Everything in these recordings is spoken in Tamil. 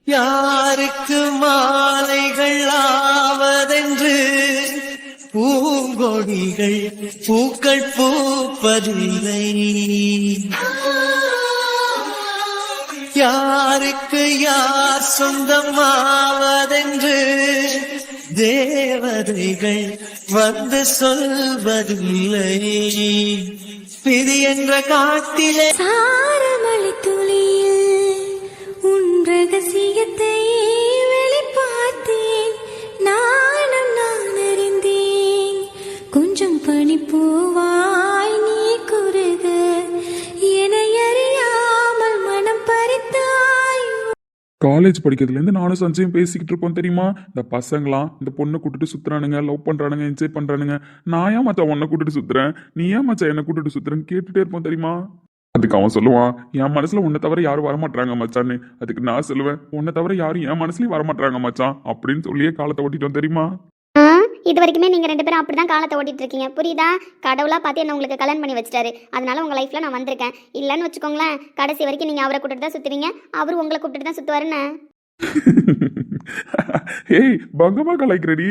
யாருக்கு மாலைகள் ஆவதென்று பூங்கொடிகள் பூக்கள் பூப்பதில்லை. யாருக்கு யார் சொந்தமாவதென்று தேவதைகள் வந்து சொல்வதில்லை. விதி என்ற காட்டிலே சாரமழை துளியில் உன் ரகசியத்தை வெளிப்பார்த்தேன். நானும் நான் அறிந்தேன். கொஞ்சம் பனிப்பூவாய் நீ குறுக என்னை அறியாமல் மனம் பறித்தாய். காலேஜ் படிக்கிறதுலேருந்து நானும் சஞ்சயும் பேசிக்கிட்டு இருப்போம் தெரியுமா? இந்த பசங்களாம் இந்த பொண்ணை கூட்டிட்டு சுத்துறானுங்க, லவ் பண்றானுங்க, என்ஜாய் பண்றானுங்க. நான் ஏன் மச்சான் உன்னை கூட்டிட்டு சுத்துறேன், நீ ஏன் மச்சான் என்னை கூட்டிட்டு சுத்துறேன்னு கேட்டுட்டே இருப்போம் தெரியுமா? அதுக்கு அவன் சொல்லுவான், என் மனசுல உன்னை தவிர யாரும் வரமாட்டாங்க மச்சான்னு. அதுக்கு நான் சொல்லுவேன், உன்னை தவிர யாரும் என் மனசுலயும் வரமாட்டாங்க மச்சான் அப்படின்னு சொல்லியே காலத்தை ஓட்டிட்டோம் தெரியுமா? இது வரைக்குமே நீங்கள் 2 பேரும் அப்படி தான் காலத்தை ஓட்டிட்டு இருக்கீங்க, புரியுதா? கடவுளாக பார்த்து என்ன உங்களுக்கு கல்யாணம் பண்ணி வச்சிட்டாரு, அதனால உங்கள் லைஃப்பில் நான் வந்திருக்கேன். இல்லைன்னு வச்சுக்கோங்களேன், கடைசி வரைக்கும் நீங்கள் அவரை கூப்பிட்டு தான் சுற்றுவீங்க, அவர் உங்களை கூப்பிட்டு தான் சுற்றுவாருன்னு. ஏய் பங்கமா கலாய்க்கிறடி.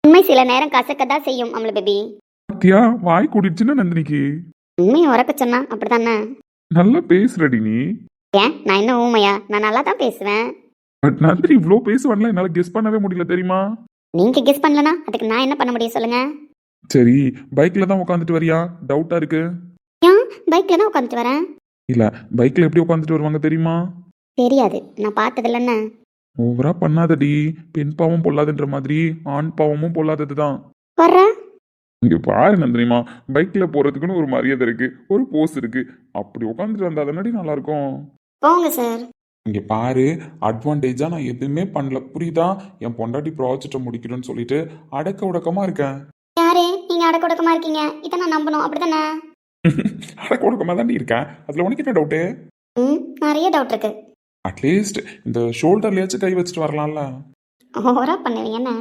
உண்மை சில நேரம் கசக்க தான் செய்யும் அமல பேபி. பாத்தியா வாய் கூடிடுச்சுன்னா நந்தினிக்கு. உண்மையை உறக்க சொன்னா அப்படித்தானே? நல்லா பேசுறடி நீ. ஏன் நான் என்ன ஊமையா? நான் நல்லா தான் பேசுவேன். பட் நந்தினி இவ்வளோ பேசுவான்ல என்னால் கெஸ் பண்ணவே முடியல தெரியுமா? நீங்கள் கெஸ் பண்ணலனா அதுக்கு நான் என்ன பண்ண முடியும் சொல்லுங்க? சரி பைக்ல தான் உட்காந்துட்டு வரியா? டவுட்டா இருக்கு. ஏன் பைக்கில் தான் உட்காந்துட்டு வரேன்? இல்ல பைக்ல எப்படி உட்காந்துட்டு வருவாங்க தெரியுமா? தெரியாது, நான் பார்த்ததில்ல. என்ன ஓவரா பண்ணாதடி, பெண் பாவம் பொல்லாதுன்ற மாதிரி ஆண் பாவமும் பொல்லாதது தான். வர்ற இங்க பாரு நந்தினிமா, பைக்ல போறதுக்குன்னு ஒரு மரியாதை இருக்கு, ஒரு போஸ் இருக்கு. அப்படி உட்காந்துட்டு வந்தா அதனடி நல்லா இருக்கும். போங்க சார். இங்க பாரு, அட்வான்டேஜா நான் எதுவுமே பண்ணல புரியுதா? என் பொண்டாட்டி ப்ராஜெக்டை முடிக்கணும்னு சொல்லிட்டு அடக்க உடக்கமா இருக்கேன். யாரே நீங்க அடக்க உடக்கமா இருக்கீங்க? இதை நான் நம்பணும் அப்படித்தானே? அடக்க உடக்கமா தாண்டி இருக்கேன், அதுல உனக்கு என்ன டவுட்டு? நிறைய டவுட் இருக்கு. அட்லீஸ்ட் இந்த ஷோல்டர்லயாச்சும் கை வச்சுட்டு வரலாம்ல. ஓவரா பண்ணுவீங்க என்ன?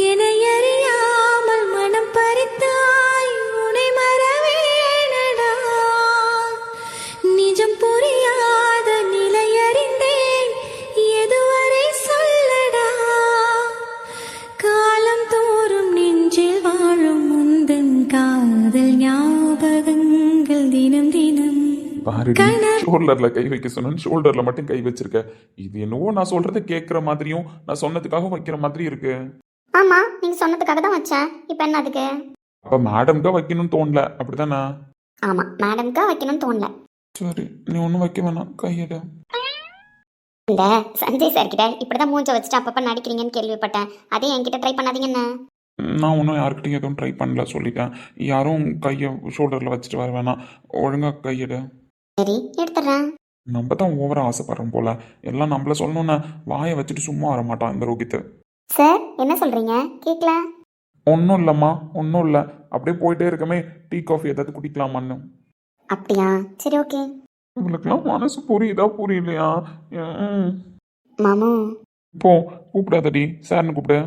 என்னை அறியாமல் மனம் பறித்தாய். உன்னை மறவேனடா. நிஜம் புரியாத நிலை அறிந்தேன். எதுவரை சொல்லடா. காலம் தோறும் நெஞ்சில் வாழும் முந்தன் காதல் ஞாபகங்கள் தினம் தினம். ஷோல்டர்ல கை வைக்க சொன்னு ஷோல்டர்ல மட்டும் கை வச்சிருக்க. இது என்னவோ நான் சொல்றதை கேட்கற மாதிரியும் நான் சொன்னதுக்காக வைக்கிற மாதிரி இருக்கு. ஆமா, நீங்க சொன்னதுக்காக தான் வச்சேன். இப்போ என்ன அதுக்கு? அப்ப மேடம்க்கா வைக்கணும்னு தோணல அப்படிதானே? ஆமா, மேடம்க்கா வைக்கணும்னு தோணல. சரி நீ ஒன்றும் வைக்க வேணாம், கையிட. இந்த சஞ்சய் சார் கிட்ட இப்படிதான் மூஞ்ச வச்சுட்டு அப்பப்ப நடிக்கிறீங்கன்னு கேள்விப்பட்டேன். அதே என்கிட்ட ட்ரை பண்ணாதீங்கன்னு. நான் ஒன்றும் யாருக்கிட்டையும் எதுவும் ட்ரை பண்ணல சொல்லிட்டேன். யாரும் கையை ஷோல்டர்ல வச்சுட்டு வர வேணாம், ஒழுங்கா கையிட. சரி எடுத்துறேன். நம்ம தான் ஓவரா ஆசைப்படுறோம் போல. எல்லாம் நம்மள சொல்லணும்னா வாயை வச்சுட்டு சும்மா வர மாட்டான் இந்த ரோகித். சார் என்ன சொல்றீங்க? கேட்கல. ஒன்றும் இல்லைம்மா, ஒன்றும் இல்லை. அப்படியே போயிட்டே இருக்கமே, டீ காஃபி ஏதாவது குடிக்கலாமான்னு. அப்படியா? சரி ஓகே. உங்களுக்குலாம் மனசு புரியுதா புரியலையா? மாமு இப்போ கூப்பிடாதடி, சார்னு கூப்பிடு.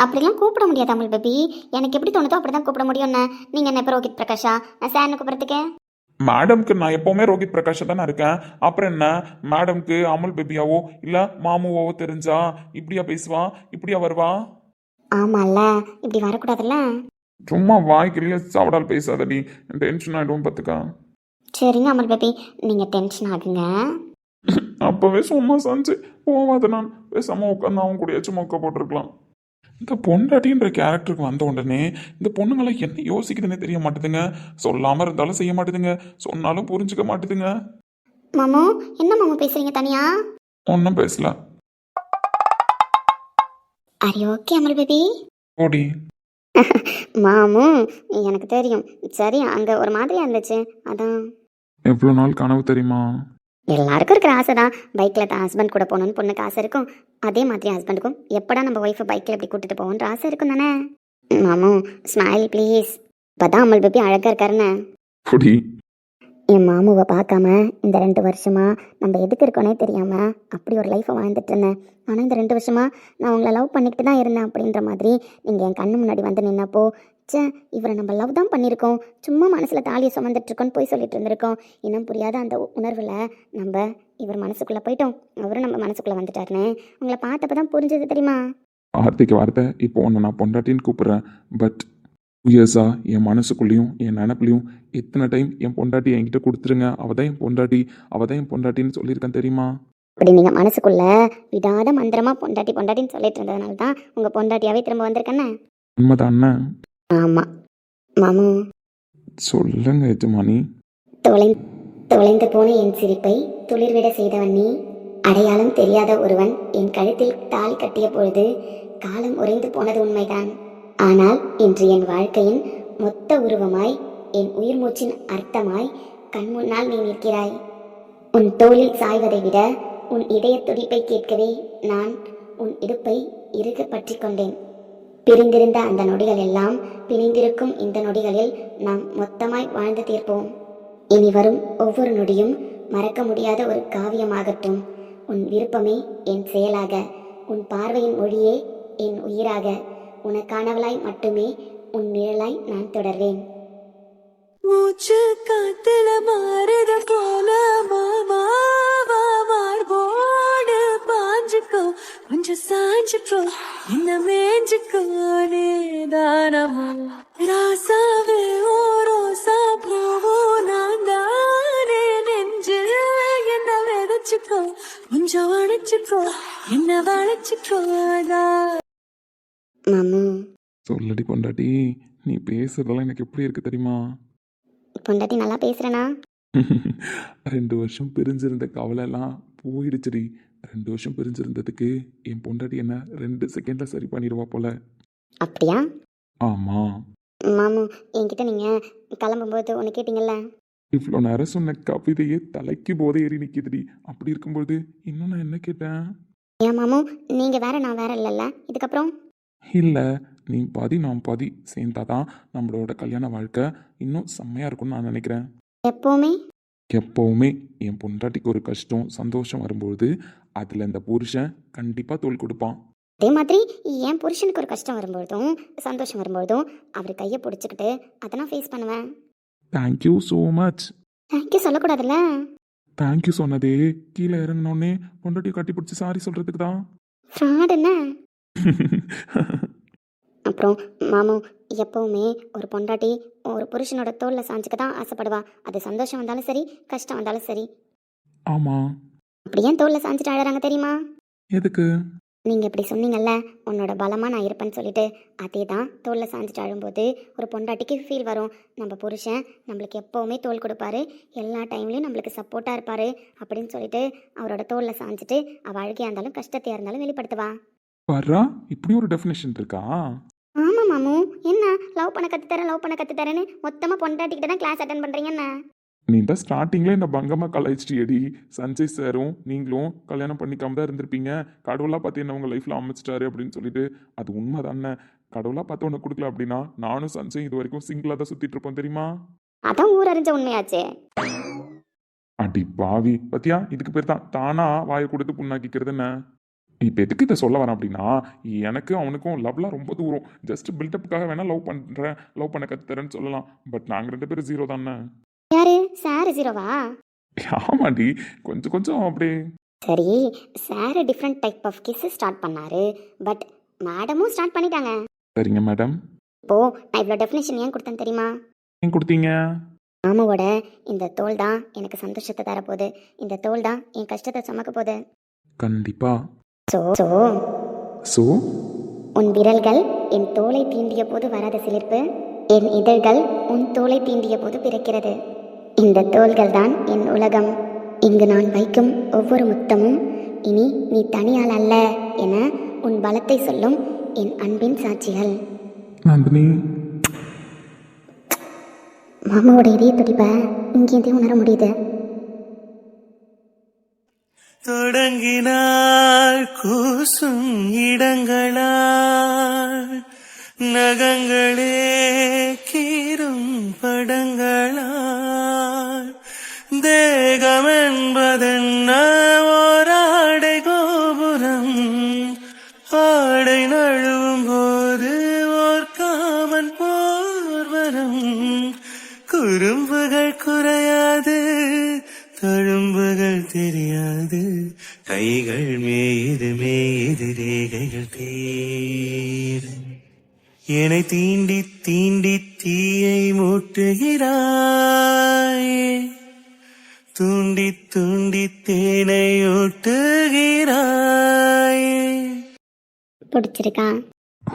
அப்படிலாம் கூப்பிட முடியாது அமல் பேபி. எனக்கு எப்படி தோணுதோ அப்படிதான் கூப்பிட முடியும்ண்ணே. நீங்க என்ன இப்போ ரோஹித் பிரகாஷா? நான் சார்னு கூப்பிடுறதுக்கு? மேடம்க்கு நான் எப்பவுமே ரோஹித் பிரகாஷ் தானே இருக்கேன். அப்புறம் என்ன, மேடம்க்கு அமுல் பேபியாவோ இல்ல மாமுவாவோ தெரிஞ்சா இப்படியா பேசுவா, இப்படியா வருவா? ஆமால்ல, இப்படி வரக்கூடாதுல்ல. சும்மா வாய்க்கிலேயே சாவடால் பேசாதடி, டென்ஷன் ஆயிடும் பார்த்துக்கா. சரிங்க அமல் பேபி, நீங்க டென்ஷன் ஆகுங்க. அப்பவே சும்மா சஞ்சு போவாத, நான் பேசாம உட்காந்து அவன் கூடயாச்சும் மொக்க போட்டிருக்கலாம். இந்த பொண்டாட்டின்ற கேரக்டருக்கு வந்த உடனே இந்த பொண்ணுங்களை என்ன யோசிக்குதுன்னே தெரிய மாட்டுதுங்க. சொல்லாம இருந்தாலும் செய்ய மாட்டுதுங்க, சொன்னாலும் புரிஞ்சுக்க மாட்டுதுங்க. மாமு என்ன மாமு பேசுறீங்க தனியா? ஒன்னும் பேசல. அரே ஓகே அமல் பேபி. ஓடி மாமு எனக்கு தெரியும். சரி அங்க ஒரு மாதிரியா இருந்துச்சு அதான். எவ்வளவு நாள் கனவு தெரியுமா? எல்லாருக்கும் இருக்கிற ஆசை தான். பைக்கில் தான் ஹஸ்பண்ட் கூட போகணுன்னு பொண்ணுக்கு ஆசை இருக்கும். அதே மாதிரி ஹஸ்பண்டுக்கும் எப்படா நம்ம ஒய்ஃபை பைக்கில் எப்படி கூட்டிட்டு போவோன்ற ஆசை இருக்கும் தானே. மாமு ஸ்மைல் ப்ளீஸ். இப்போதான் அமல் பேபி அழகாக இருக்காருன்னு. என் மாமுவை பார்க்காம இந்த 2 வருஷமா நம்ம எதுக்கு இருக்கோனே தெரியாம அப்படி ஒரு லைஃப்பை வாழ்ந்துட்டு இருந்தேன். ஆனால் இந்த 2 வருஷமா நான் உங்களை லவ் பண்ணிக்கிட்டு தான் இருந்தேன் அப்படின்ற மாதிரி நீங்கள் என் கண்ணு முன்னாடி வந்து நின்னப்போ, சே இவரை நம்ம லவ் தான் பண்ணியிருக்கோம், சும்மா மனசில் தாலியை சுமந்துட்டுருக்கோன்னு போய் சொல்லிட்டு இருந்திருக்கோம். இன்னும் புரியாத அந்த உணர்வில் நம்ம இவர் மனசுக்குள்ளே போயிட்டோம், அவரும் நம்ம மனசுக்குள்ளே வந்துட்டாருன்னு உங்களை பார்த்தப்ப தான் புரிஞ்சது தெரியுமா? வார்த்தைக்கு வார்த்தை இப்போ உன்னை நான் பொண்டாட்டின்னு கூப்பிடுறேன். பட் இயர்ஸா என் மனசுக்குள்ளேயும் என் நினப்புலையும் எத்தனை டைம் என் பொண்டாட்டி என்கிட்ட கொடுத்துருங்க, அவள் தான் என் பொண்டாட்டி, அவள் தான் என் பொண்டாட்டின்னு சொல்லியிருக்கேன் தெரியுமா? அப்படி நீங்கள் மனசுக்குள்ளே விடாத மந்திரமாக பொண்டாட்டி பொண்டாட்டின்னு சொல்லிட்டு இருந்ததுனால தான் உங்கள் பொண்டாட்டியாவே திரும்ப வந்திருக்கேன்னு. உண்மைதான் அண்ணன். ஆமாம் மாமு. சொல்லுங்க எஜமானி. தொலைந்து போன என் சிரிப்பை துளிர்விட செய்தவன் நீ. அடையாளம் தெரியாத ஒருவன் என் கழுத்தில் தாலி கட்டிய பொழுது காலம் உறைந்து போனது உண்மைதான். ஆனால் இன்று என் வாழ்க்கையின் மொத்த உருவமாய், என் உயிர் மூச்சின் அர்த்தமாய் கண் முன்னால் நீ நிற்கிறாய். உன் தோளில் சாய்வதை விட உன் இதய துடிப்பை கேட்கவே நான் உன் இடுப்பை இறுக பற்றி கொண்டேன். பிரிந்திருந்த அந்த நொடிகள் எல்லாம் பிணைந்திருக்கும் இந்த நொடிகளில் நாம் மொத்தமாய் வாழ்ந்து தீர்ப்போம். இனி வரும் ஒவ்வொரு நொடியும் மறக்க முடியாத ஒரு காவியமாகட்டும். உன் விருப்பமே என் செயலாக, உன் பார்வையின் மொழியே என் உயிராக, உனக்கானவளாய் மட்டுமே உன் நிழலாய் நான் தொடர்வேன். மூச்சு காத்துல மாறுத போல மார்போடு பாஞ்சுக்கோ, கொஞ்சம் சாஞ்சுக்கோ, என்ன மேஞ்சுக்கோ தானமோ ராசாவே ஓ ரோசா பூவோ நான் தானே நெஞ்சு என்ன விதைச்சுக்கோ, கொஞ்சம் அணைச்சுக்கோ, என்ன வளைச்சுக்கோ மாமு. சொல்லடி பொண்டாட்டி, நீ பேசுறதெல்லாம் எனக்கு எப்படி இருக்கு தெரியுமா? பொண்டாட்டி நல்லா பேசுறேனா? 2 வருஷம் பிரிஞ்சிருந்த கவலைலாம் போயிடுச்சுடி. 2 வருஷம் பிரிஞ்சிருந்ததுக்கு என் பொண்டாட்டி என்ன 2 செகண்ட்ல சரி பண்ணிடுவா போல. அப்படியா? ஆமா. மாமு, என்கிட்ட நீங்க கிளம்பும்போது ஒன்று கேட்டீங்கல்ல, இவ்வளோ நேரம் சொன்ன கவிதையே தலைக்கு போதை ஏறி நிற்கிதுடி. அப்படி இருக்கும்போது இன்னும் நான் என்ன கேட்டேன்? ஏன் மாமு, நீங்க வேற நான் வேற இல்லைல்ல இதுக்கப்புறம்? இல்லை, நீ பாதி நான் பாதி சேர்ந்தாதான் நம்மளோட கல்யாண வாழ்க்கை இன்னும் செம்மையாக இருக்கும்னு நான் நினைக்கிறேன். எப்போவுமே எப்போவுமே என் பொண்டாட்டிக்கு ஒரு கஷ்டம் சந்தோஷம் வரும்பொழுது அதில் இந்த புருஷன் கண்டிப்பாக தோள் கொடுப்பான். அதே மாதிரி என் புருஷனுக்கு ஒரு கஷ்டம் வரும்பொழுதும் சந்தோஷம் வரும்பொழுதும் அவர் கையை பிடிச்சிக்கிட்டு அதை நான் ஃபேஸ் பண்ணுவேன். Thank you so much. தேங்க்யூ சொல்லக்கூடாதுல்ல? தேங்க்யூ சொன்னதே கீழே இறங்கினோடனே பொண்டாட்டியை கட்டி பிடிச்சி சாரி சொல்கிறதுக்கு தான். ஃப்ராட் என்ன? அப்புறம் மாமு, எப்போவுமே ஒரு பொண்டாட்டி ஒரு புருஷனோட தோளில் சாஞ்சுக்க தான் ஆசைப்படுவா. அது சந்தோஷம் வந்தாலும் சரி, கஷ்டம் வந்தாலும் சரி. ஆமாம். அப்படி ஏன் தோளில் சாஞ்சிட்டு அழறாங்க தெரியுமா? எதுக்கு? நீங்கள் இப்படி சொன்னீங்கல்ல, உன்னோட பலமாக நான் இருப்பேன்னு சொல்லிட்டு, அதே தான் தோளில் சாஞ்சிட்டு அழும்போது ஒரு பொண்டாட்டிக்கு ஃபீல் வரும். நம்ம புருஷன் நம்மளுக்கு எப்போவுமே தோள் கொடுப்பாரு, எல்லா டைம்லையும் நம்மளுக்கு சப்போர்ட்டாக இருப்பார் அப்படின்னு சொல்லிட்டு அவரோட தோளில் சாஞ்சிட்டு அவள் அழுகையாக இருந்தாலும் கஷ்டத்தையாக இருந்தாலும் வெளிப்படுத்துவா. வர்றா, இப்படி ஒரு டெஃபினேஷன் இருக்கா? ஆமாம் மாமு, என்ன லவ் பண்ண கற்றுத்தரேன்னு மொத்தமாக பொண்டாட்டிக்கிட்ட தான் கிளாஸ் அட்டன் பண்ணுறீங்கன்னு. நீ தான் ஸ்டார்டிங்கில் இந்த பங்கமாக கலாய்ச்சிட்டியடி. சஞ்சய் சாரும் நீங்களும் கல்யாணம் பண்ணிக்காம தான் இருந்திருப்பீங்க, கடவுளாக பார்த்து என்ன உங்கள் லைஃப்பில் அமைச்சிட்டாரு அப்படின்னு சொல்லிட்டு. அது உண்மை தானே? கடவுளாக பார்த்து உனக்கு கொடுக்கல அப்படின்னா நானும் சஞ்சய் இது வரைக்கும் சிங்கிளாக தான் சுற்றிட்டு இருப்போம் தெரியுமா? அதான் ஊரறிஞ்ச உண்மையாச்சே. அடி பாவி, பத்தியா? இதுக்கு பேர் தான் தானா வாயை கொடுத்து புண்ணாக்கிக்கிறது என்ன? இப்போ எதுக்கு இதை சொல்ல வரேன் அப்படின்னா, எனக்கு அவனுக்கும் லவ்லாம் ரொம்ப தூரம். ஜஸ்ட் பில்டப்புக்காக வேணா லவ் பண்ண கற்றுத்தரேன்னு சொல்லலாம். பட் நாங்கள் 2 பேரும் 0 தானே. யாரு சார் 0வா? ஆமாண்டி, கொஞ்சம் கொஞ்சம் அப்படியே. சரி, sir different type of kiss start பண்ணாரு, பட் மேடமும் ஸ்டார்ட் பண்ணிட்டாங்க. சரிங்க மேடம். இப்போ நான் இவ்வளோ டெஃபினேஷன் ஏன் கொடுத்தேன் தெரியுமா? ஏன் கொடுத்தீங்க? மாமாவோட இந்த தோல் தான் எனக்கு சந்தோஷத்தை தரப்போகுது, இந்த தோல் தான் என் கஷ்டத்தை சுமக்க போகுது. கண்டிப்பா. சோ உன் விரல்கள் என் தோலை தீண்டிய போது வராத சிலிர்ப்பு, என் இதழ்கள் உன் தோலை தீண்டிய போது பிறக்கிறது. இந்த தோள்கள் தான் என் உலகம். இங்கு நான் வைக்கும் ஒவ்வொரு முத்தமும் இனி நீ தனியால் அல்ல என உன் பலத்தை சொல்லும் என் அன்பின் சாட்சிகள். நந்தினி, மாமாவோட இதய துடிப்பை இங்கேருந்தே உணர முடியுது. தொடங்கினாள் கூசும் இடங்களால், நகங்களே கீரும் படங்களால், தேகம் என்பதென்ன ஓராடை கோபுரம், ஆடை நழுவும் போது ஓர் காமன் போர்வரம், குறும்புகள் குறையாது தழும்புகள் தெரியாது, ஆசைகள் மேயுது மேயுது ரேகைகள் தேடும் என்னை தீண்டி தீண்டி தீயை மூட்டுகிறாயே தூண்டி தூண்டி தேனை ஊட்டுகிறாயே. பிடிச்சிருக்கா?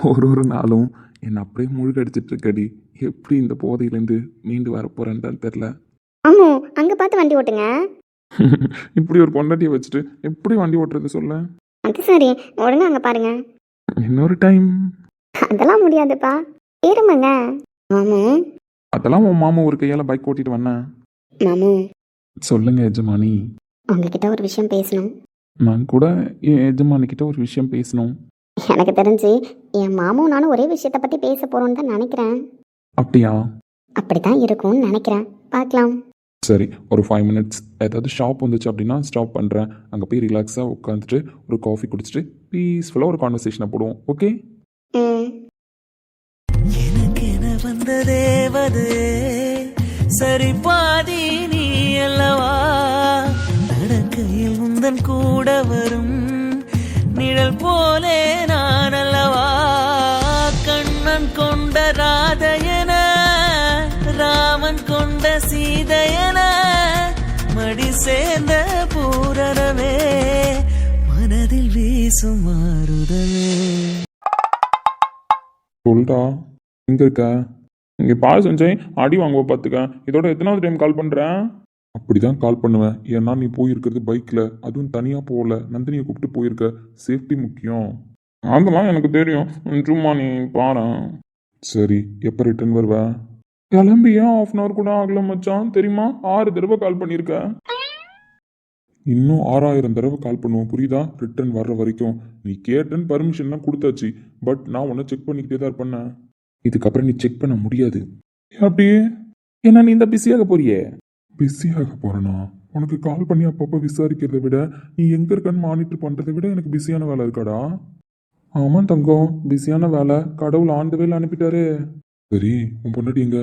ஒரு நாளும் என்னை அப்படியே முழுகடிச்சிட்டு இருக்கடி. எப்படி இந்த போதையிலேருந்து மீண்டு வரப்போறேன்னு தான் தெரில. ஆமோ, அங்க பார்த்து வண்டி ஓட்டுங்க. இப்படி ஒரு பொண்டாட்டியை வச்சுட்டு எப்படி வண்டி ஓட்டுறது சொல்ல? அது சரி, ஒழுங்கா அங்க பாருங்க. இன்னொரு டைம். அதெல்லாம் முடியாதுப்பா, இருமங்க. மாமு, அதெல்லாம் உன் மாமா ஒரு கையால் பைக் ஓட்டிட்டு வந்தேன். மாமு, சொல்லுங்க எஜமானி. உங்ககிட்ட ஒரு விஷயம் பேசணும். நான் கூட என் எஜமானிக்கிட்ட ஒரு விஷயம் பேசணும். எனக்கு தெரிஞ்சு என் மாமும் நானும் ஒரே விஷயத்தை பத்தி பேச போறோம்னு தான் நினைக்கிறேன். அப்படியா? அப்படித்தான் இருக்கும்னு நினைக்கிறேன், பார்க்கலாம். சரி, ஒரு 5 மினிட்ஸ் ஏதாவது ஷாப் வந்துச்சு அப்படின்னா ஸ்டாப் பண்ணுறேன். அங்கே போய் ரிலாக்ஸாக உட்காந்துட்டு ஒரு காஃபி குடிச்சிட்டு பீஸ்ஃபுல்லாக ஒரு கான்வர்சேஷனை போடுவோம். ஓகே? எனக்கென வந்த தேவதே சரி பாதி நீ அல்லவா நடக்கையில் உந்தன் கூட வரும் நிழல் போலே நான் அல்லவா கண்ணன் கொண்ட ராதையன ராமன் கொண்ட சீதையன மடி சேர்ந்த பூரணமே மனதில் வீசும் மாறுதலே. சொல்டா, எங்கே இருக்க? இங்கே பால் செஞ்சேன், அடி வாங்குவோம் பார்த்துக்க. இதோட எத்தனாவது டைம் கால் பண்ணுறேன்? அப்படி தான் கால் பண்ணுவேன். ஏன்னா நீ போயிருக்கிறது பைக்கில், அதுவும் தனியாக போகல, நந்தினியை கூப்பிட்டு போயிருக்க. சேஃப்டி முக்கியம். அதெல்லாம் எனக்கு தெரியும், சும்மா நீ பாரு. சரி, எப்போ ரிட்டர்ன் வருவேன்? கிளம்பியா 1/2 கூட ஆகல மச்சான், தெரியுமா? 6 தடவை கால் பண்ணியிருக்க. இன்னும் 6000 தடவை கால் பண்ணுவோம், புரியுதா? ரிட்டர்ன் வர்ற வரைக்கும். நீ கேட்டேன்னு பர்மிஷன்லாம் கொடுத்தாச்சு, பட் நான் உன்னை செக் பண்ணிக்கிட்டே தான் இருப்பேன். இதுக்கப்புறம் நீ செக் பண்ண முடியாது. அப்படியே என்ன நீ இந்த பிஸியாக போறியே? பிஸியாக போறேனா? உனக்கு கால் பண்ணி அப்பப்போ விசாரிக்கிறத விட நீ எங்க இருக்கன்னு மானிட்டர் பண்றதை விட எனக்கு பிஸியான வேலை இருக்காடா. ஆமாம் தங்கம், பிஸியான வேலை. கடவுள் ஆண்டு வேலை அனுப்பிட்டாரு. சரி, உன் பொண்டாட்டி எங்க?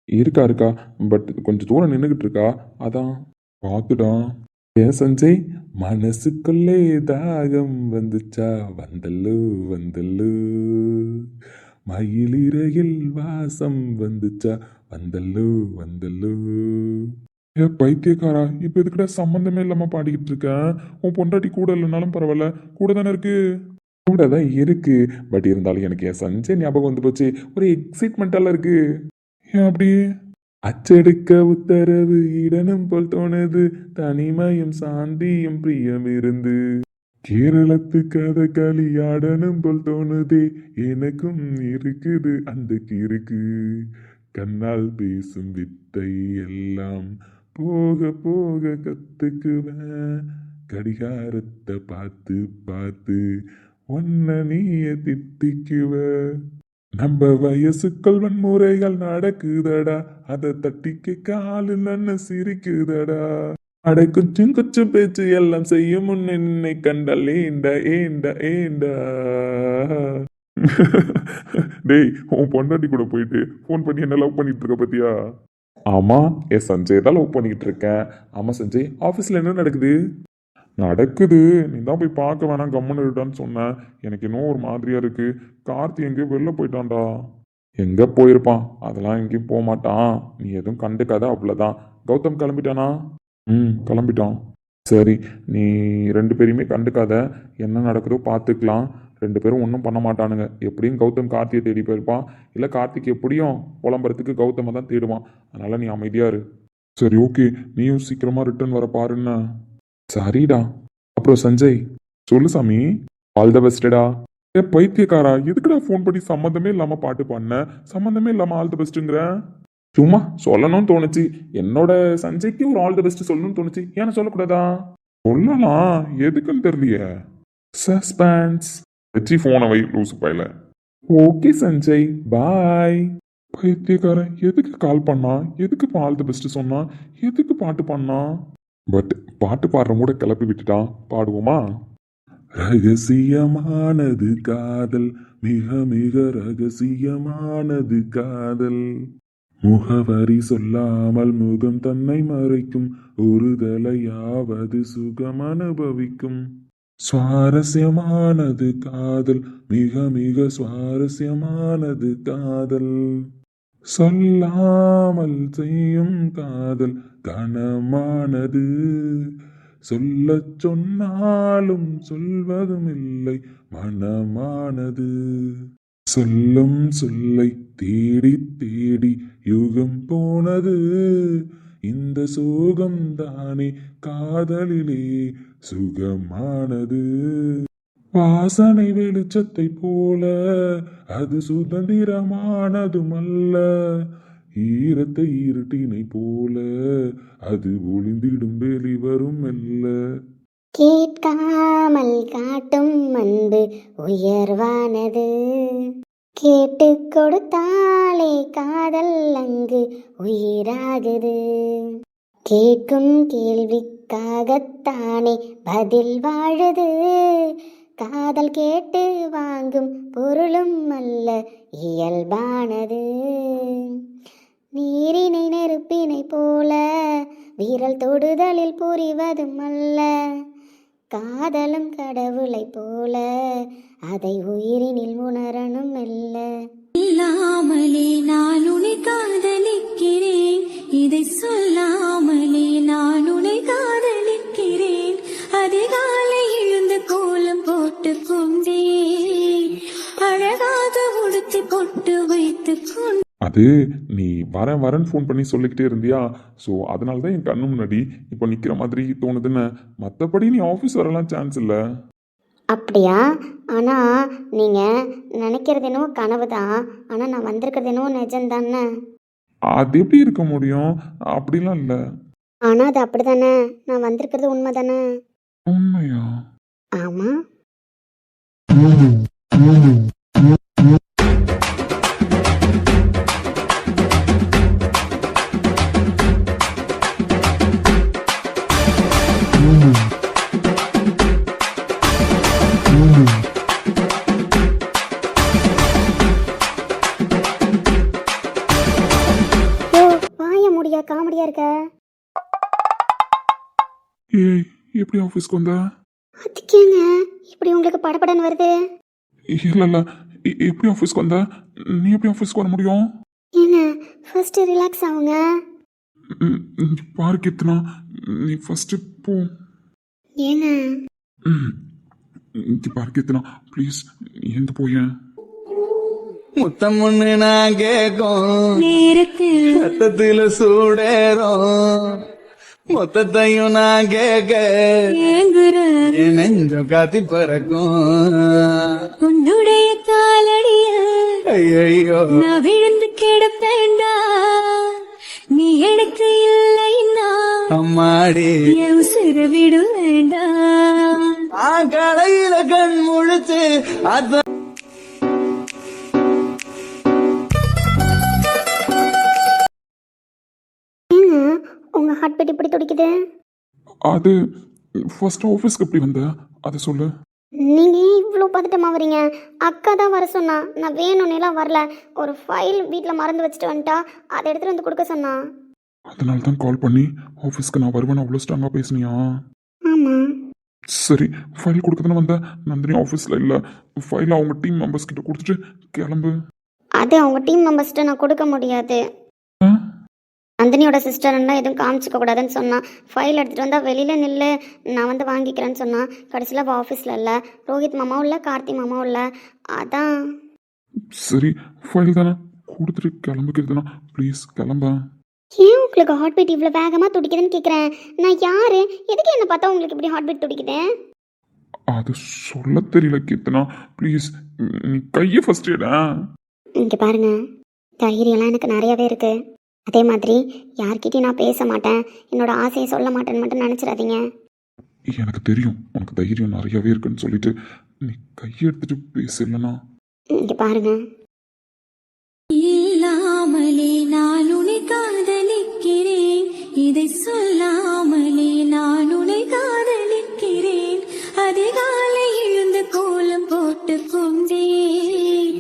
இருக்கா, பட் கொஞ்சம் தூரம் நின்றுகிட்டு இருக்கா, அதான் பார்த்துடா. ஏன் சஞ்சய், மனசுக்குள்ளே தாகம் வந்துச்சா? வந்தல்லு வந்தல்லு. மயிலிரையில் வாசம் வந்துச்சா? வந்தல்லு வந்தல்லு. ஏ பைத்தியக்காரா, இப்போ எதுக்குடா சம்மந்தமே இல்லாம பாடிக்கிட்டு இருக்கேன்? உன் பொண்டாட்டி கூட இல்லைனாலும் பரவாயில்ல, கூட தானே இருக்கு. கூட தான் இருக்கு, பட் இருந்தாலும் எனக்கு என் சஞ்சய் ஞாபகம் வந்து போச்சு. ஒரு எக்ஸைட்மெண்ட்டால இருக்கு. ஏன் அப்படி? அச்செடுக்க உத்தரவு இடனும் போல் தோணுது, தனிமையும் சாந்தியும் பிரியம் இருந்து. கேரளத்து கதை களியாடனும் போல் தோணுதே, எனக்கும் இருக்குது அந்த கிறுக்கு. கண்ணால் பேசும் வித்தை எல்லாம் போக போக கத்துக்குவேன். கடிகாரத்தை பார்த்து பார்த்து ஒன்ன நீய திட்டிக்குவ. நம்ம வயசுக்குள் வன்முறைகள் நடக்குதடா, அதை தட்டிக்க காலு நன்ன சிரிக்குதடா. அடை குச்சும் குச்சு பேச்சு எல்லாம் செய்யும் முன்ன நின்னை கண்டால் ஏண்டா ஏண்டா ஏண்டா. டேய், உன் பொண்டாட்டி கூட போயிட்டு ஃபோன் பண்ணி என்ன லவ் பண்ணிட்டு இருக்க பத்தியா? ஆமா, என் சஞ்சய் தான் லவ் பண்ணிக்கிட்டு இருக்கேன். ஆமா சஞ்சய், ஆஃபீஸில் என்ன நடக்குது? நீ தான் போய் பார்க்க வேணாம், கம்முன்னு இருடான்னு சொன்னேன். எனக்கு இன்னும் ஒரு மாதிரியா இருக்கு. கார்த்தி எங்கேயோ வெளில போயிட்டான்டா. எங்க போயிருப்பான், அதெல்லாம் எங்கேயும் போக மாட்டான். நீ எதுவும் கண்டுக்காத, அவ்வளோதான். கௌதம் கிளம்பிட்டானா? கிளம்பிட்டான். சரி, நீ 2 பேரையுமே கண்டுக்காத, என்ன நடக்குதோ பார்த்துக்கலாம். 2 பேரும் ஒன்றும் பண்ண மாட்டானுங்க. எப்படியும் கௌதம் கார்த்தியை தேடி போயிருப்பான், இல்லை கார்த்திக் எப்படியும் புலம்புறதுக்கு கௌதமை தான் தேடுவான். அதனால நீ அமைதியா இரு. சரி, ஓகே, நீயும் சீக்கிரமா ரிட்டர்ன் வர பாருன்னா. சரிடா. அப்புறம் சஞ்சய், சொல்லு சாமி. All the பெஸ்டடா. ஏ பைத்தியக்காரா, எதுக்குடா ஃபோன் பண்ணி சம்மந்தமே இல்லாம பாட்டு பாடின? சம்மந்தமே இல்லாம ஆல் த பெஸ்ட்டுங்கிற? சும்மா சொல்லணும்னு தோணுச்சு. என்னோட சஞ்சய்க்கு ஒரு ஆல் த பெஸ்ட் சொல்லணும்னு தோணுச்சு. ஏன்னா சொல்லக்கூடாதா? சொல்லலாம், எதுக்குன்னு தெரியலையே. சஸ்பென்ஸ். வச்சு ஃபோனை வை லூசு பையில. ஓகே சஞ்சய், பாய். பைத்தியக்காரன் எதுக்கு கால் பண்ணா? எதுக்கு ஆல் த பெஸ்ட் சொன்னா? எதுக்கு பாட்டு பண்ணா? பட் பாட்டு பாடுற கூட கிளப்பி விட்டுட்டான். பாடுவோமா? ரகசியமானது காதல், மிக மிக ரகசியமானது காதல். முகவரி சொல்லாமல் முகம் தன்னை மறைக்கும், ஒரு தலையாவது சுகம் அனுபவிக்கும். சுவாரஸ்யமானது காதல், மிக மிக சுவாரஸ்யமானது காதல். சொல்லாமல் செய்யும் காதல் கனமானது, சொல்லச் சொன்னாலும் சொல்வதும் இல்லை மனமானது. சொல்லும் சொல்லை தேடி தேடி யுகம் போனது, இந்த சோகம் தானே காதலிலே சுகமானது. வாசனை வெளிச்சத்தை போல அது சுதந்திரமானதுமல்ல, ஈரத்தை இருட்டினை போல அது ஒளிந்திடும் வெளிவரும் மெல்ல. கேட்காமல் காட்டும் அன்பு உயர்வானது, கேட்டு கொடுத்தாலே காதல் அங்கு உயிராகுது. கேட்கும் கேள்விக்காகத்தானே பதில் வாழுது, காதல் கேட்டு வாங்கும் பொருளும் அல்ல இயல்பானது. நீரினை நெருப்பினை போல வீரல் தொடுதலில் புரிவதும் அல்ல, காதலும் கடவுளை போல அதை உயிரினில் உணரணும் அல்ல. இல்லாமலே நான் உன்னை காதலிக்கிறேன், இதை சொல்லாமலே நான் உன்னை காதலிக்கிறேன். அதிகாலை எழுந்து கோலம் போட்டு கொண்டேன், அழகாக உடுத்தி பொட்டு வைத்து கொண்டேன். அது நீ வரேன் வரேன்னு ஃபோன் பண்ணி சொல்லிக்கிட்டே இருந்தியா, ஸோ அதனால தான் என் கண்ணு முன்னாடி இப்போ நிற்கிற மாதிரி தோணுதுன்னு. மற்றபடி நீ ஆஃபீஸ் வரலாம் சான்ஸ் இல்லை. அப்படியா? ஆனால் நீங்கள் நினைக்கிறது என்னவோ கனவு தான், ஆனால் நான் வந்திருக்கிறது என்னவோ நிஜம்தானே. அது எப்படி இருக்க முடியும்? அப்படிலாம் இல்லை. ஆனால் அது அப்படி தானே, நான் வந்திருக்கிறது உண்மை தானே. உண்மையா? ஆமாம். காமெடியா இருக்க. ஏய், எப்படி ஆஃபீஸ்க்கு வந்த? அதுக்கேங்க இப்படி உங்களுக்கு படபடன்னு வருது? இல்லை இல்லை, எப்படி ஆஃபீஸ்க்கு வந்த? நீ எப்படி ஆஃபீஸ்க்கு வர முடியும்? ஏங்க ஃபர்ஸ்ட் ரிலாக்ஸ் ஆகுங்க. பாரு கீர்த்தனா, நீ ஃபர்ஸ்ட் போ. ஏங்க பாரு கீர்த்தனா, ப்ளீஸ் எந்த போயேன். முத்தம் ஒண்ணு நான் கேக்கும் நேரத்தில் சத்தத்துல சூடேறும், மொத்தத்தையும் நான் கேட்க ஏங்குற என் நெஞ்சம் காத்தி பறக்கும். உன்னுடைய காலடிய ஐயோ நான் விழுந்து கிடப்பேண்டா, நீ எனக்கு இல்லைன்னா அம்மாடி என் உசுர விடு வேண்டாம். கடையில கண் முழிச்சு அத உங்க ஹார்ட் பீட் இப்படி துடிக்குது? அது ஃபர்ஸ்ட் ஆஃபீஸ்க்கு எப்படி வந்த அதை சொல்லு. நீங்க ஏன் இவ்வளோ பதட்டமா வரீங்க? அக்கா தான் வர சொன்னா, நான் வேணும்னேலாம் வரல. ஒரு ஃபைல் வீட்டில் மறந்து வச்சுட்டு வந்துட்டா, அதை எடுத்துட்டு வந்து கொடுக்க சொன்னா. அதனால தான் கால் பண்ணி ஆஃபீஸ்க்கு நான் வருவேன் அவ்வளோ ஸ்ட்ராங்காக பேசுனியா? ஆமா. சரி, ஃபைல் கொடுக்க தானே வந்த. நந்தினி ஆஃபீஸில் இல்லை, ஃபைல் அவங்க டீம் மெம்பர்ஸ் கிட்ட கொடுத்துட்டு கிளம்பு. அது அவங்க டீம் மெம்பர்ஸ்கிட்ட நான் கொடுக்க முடியாது. நந்தினியோட சிஸ்டர்னா எதுவும் காமிச்சிக்க கூடாதுன்னு சொன்னான். ஃபைல் எடுத்துகிட்டு வந்தால் வெளியில் நில்லு, நான் வந்து வாங்கிக்கிறேன்னு சொன்னான். கடைசியில் அவள் ஆஃபீஸில் இல்லை, ரோஹித் மாமாவும் இல்லை, கார்த்தி மாமாவும் இல்லை. அதான். சரி, ஃபைல் தானே கொடுத்துட்டு கிளம்புக்கிறதுனா ப்ளீஸ் கிளம்ப. ஏன் உங்களுக்கு ஹார்ட் பீட் இவ்வளோ வேகமாக துடிக்குதுன்னு கேட்குறேன். நான் யார்? எதுக்கு என்னை பார்த்தா உங்களுக்கு இப்படி ஹார்ட் பீட் துடிக்குது? அது சொல்ல தெரியல கீர்த்தனா, ப்ளீஸ் நீ கையை ஃபர்ஸ்ட் எட. இங்கே பாருங்க, தைரியம்லாம் எனக்கு நிறையாவே இருக்குது. அதே மாதிரி யார்கிட்டையும் நான் பேச மாட்டேன், என்னோட ஆசையை சொல்ல மாட்டேன்னு மட்டும் நினச்சிடாதீங்க. எனக்கு தெரியும் உனக்கு தைரியம் நிறையவே இருக்குன்னு சொல்லிட்டு நீ கையெடுத்துட்டு பேசலனா. இங்கே பாருங்க, இல்லாமலே நான் உன்னை காதலிக்கிறேன், இதை சொல்லாமலே நான் உன்னை காதலிக்கிறேன். அதிகாலை எழுந்து கோலம் போட்டு கொண்டேன்,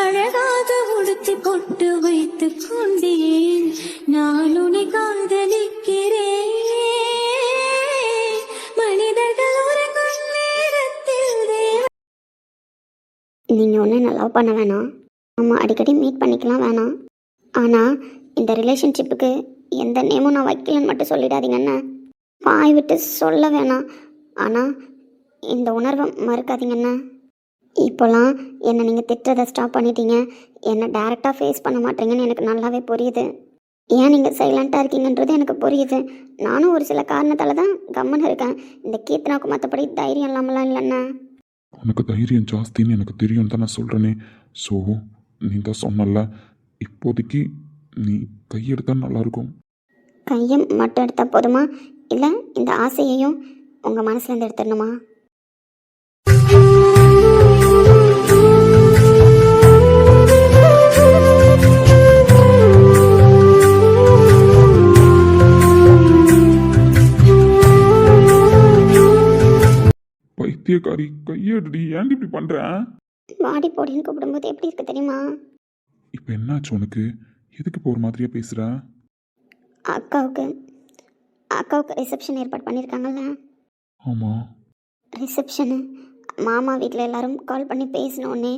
அழகாக உடுத்தி பொட்டு வைத்து கொண்டேன். நான் உன்னை காதலிக்கிறேன். மனிதர்கள் உறங்கும் நேரத்தில் நீங்கள் ஒன்றும் என்ன லவ் பண்ண வேணாம், நம்ம அடிக்கடி மீட் பண்ணிக்கலாம் வேணாம். ஆனால் இந்த ரிலேஷன்ஷிப்புக்கு எந்த நேமும் நான் வைக்கலன்னு மட்டும் சொல்லிடாதீங்கண்ணே. வாய் விட்டு சொல்ல வேணாம், ஆனால் இந்த உணர்வை மறுக்காதீங்கண்ணே. இப்போலாம் என்னை நீங்கள் திட்டுறதை ஸ்டாப் பண்ணிட்டீங்க, என்னை டைரெக்டாக ஃபேஸ் பண்ண மாட்டீங்கன்னு எனக்கு நல்லாவே புரியுது. ஏன் நீங்கள் சைலண்ட்டாக இருக்கீங்கன்றது எனக்கு புரியுது. நானும் ஒரு சில காரணத்தால் தான் கம்மன் இருக்கேன். இந்த கீர்த்தனாவுக்கு மற்றபடி தைரியம் இல்லாமலாம் இல்லைண்ணா. உனக்கு தைரியம் ஜாஸ்தின்னு எனக்கு தெரியும் தான் நான் சொல்கிறேனே. ஸோ நீ தான் சொன்னல, இப்போதைக்கு நீ கையெடுத்தா நல்லாயிருக்கும். கையை மட்டும் எடுத்தால் போதுமா, இல்லை இந்த ஆசையையும் உங்கள் மனசுலேருந்து எடுத்துடணுமா? பைத்தியக்காரி, கையெடுடி, ஏன்டி இப்படி பண்ணுறேன்? வாடி போடின்னு கூப்பிடும்போது எப்படி இருக்கு தெரியுமா? இப்போ என்னாச்சு உனக்கு? எதுக்கு இப்போ ஒரு மாதிரியாக பேசுகிற? அக்காவுக்கு ரிசப்ஷன் ஏற்பாடு பண்ணியிருக்காங்கல்ல. ஆமாம். ரிசப்ஷனு மாமா வீட்டில் எல்லாரும் கால் பண்ணி பேசினோடனே